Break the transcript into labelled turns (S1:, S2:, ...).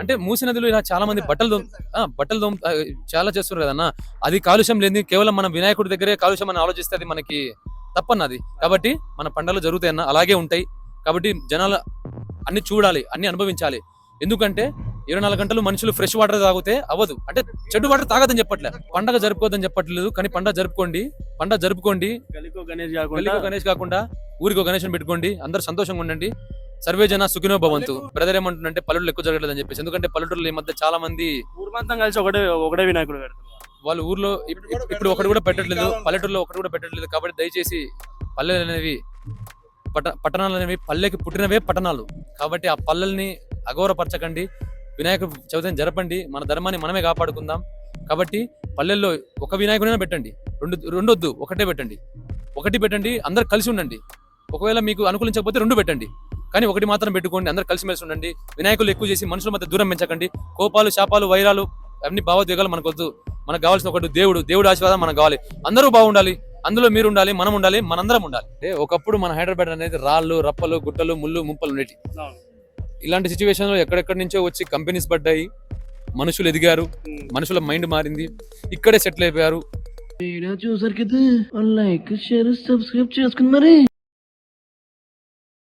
S1: అంటే మూసీ నదిలో ఇలా చాలా మంది బట్టలు చాలా చేస్తున్నారు కదన్నా. అది కాలుష్యం లేని కేవలం మన వినాయకుడి దగ్గరే కాలుష్యం అని ఆలోచిస్తే అది మనకి తప్పన్నది. కాబట్టి మన పండుగలు జరుగుతాయన్న అలాగే ఉంటాయి. కాబట్టి జనాలు అన్ని చూడాలి, అన్ని అనుభవించాలి. ఎందుకంటే 24 గంటలు మనుషులు ఫ్రెష్ వాటర్ తాగితే అవ్వదు. అంటే చెడు వాటర్ తాగదని చెప్పట్లేదు, పండగ జరుపుకోవద్దని చెప్పట్లేదు. కానీ పండగ జరుపుకోండి. గణేష్ కాకుండా ఊరికో గణేష్ పెట్టుకోండి. అందరూ సంతోషంగా ఉండండి. సర్వే జన సుఖినో భవంతు. బ్రదర్ ఏమంటుందంటే పల్లెటూరు ఎక్కువ జరగలేదు అని చెప్పేసి. ఎందుకంటే పల్లెటూరులో ఈ మధ్య చాలా మంది
S2: ఊర్మంతం కలిసి ఒకటే వినాయకుడు పెడతారు.
S1: వాళ్ళ ఊర్లో ఇప్పుడు ఒకటి కూడా పెట్టట్లేదు, పల్లెటూరులో ఒకటి కూడా పెట్టట్లేదు. కాబట్టి దయచేసి పల్లెలు అనేవి పట్టణాలు అనేవి పల్లెకి పుట్టినవే పట్టణాలు. కాబట్టి ఆ పల్లెల్ని అగౌరవపరచకండి. వినాయక చవితిని జరపండి. మన ధర్మాన్ని మనమే కాపాడుకుందాం. కాబట్టి పల్లెల్లో ఒక వినాయకుడైనా పెట్టండి, రెండొద్దు, ఒకటే పెట్టండి. ఒకటి పెట్టండి, అందరు కలిసి ఉండండి. ఒకవేళ మీకు అనుకూలించకపోతే 2 పెట్టండి, కానీ ఒకటి మాత్రం పెట్టుకోండి. అందరు కలిసిమెలిసి ఉండండి. వినాయకులు ఎక్కువ చేసి మనుషుల మధ్య దూరం పెంచకండి. కోపాలు, శాపాలు, వైరాలు, అన్ని భావోద్వేగాలు మనకు వద్దు. మనకు కావాల్సిన ఒకటి దేవుడు ఆశీర్వాదం మనకు కావాలి. అందరూ బాగుండాలి, అందులో మీరు ఉండాలి, మనం ఉండాలి, మనందరం ఉండాలి. ఒకప్పుడు మన హైదరాబాద్ అనేది రాళ్ళు, రప్పలు, గుట్టలు, ముళ్ళు, ముంపలు ఉండేటి. ఇలాంటి సిచ్యువేషన్ లో ఎక్కడెక్కడి నుంచో వచ్చి కంపెనీస్ పడ్డాయి, మనుషులు ఎదిగారు, మనుషుల మైండ్ మారింది, ఇక్కడే సెటిల్ అయిపోయారు.
S3: చూసారు కదా, లైక్ షేర్ సబ్స్క్రైబ్ చేసుకుని మరి.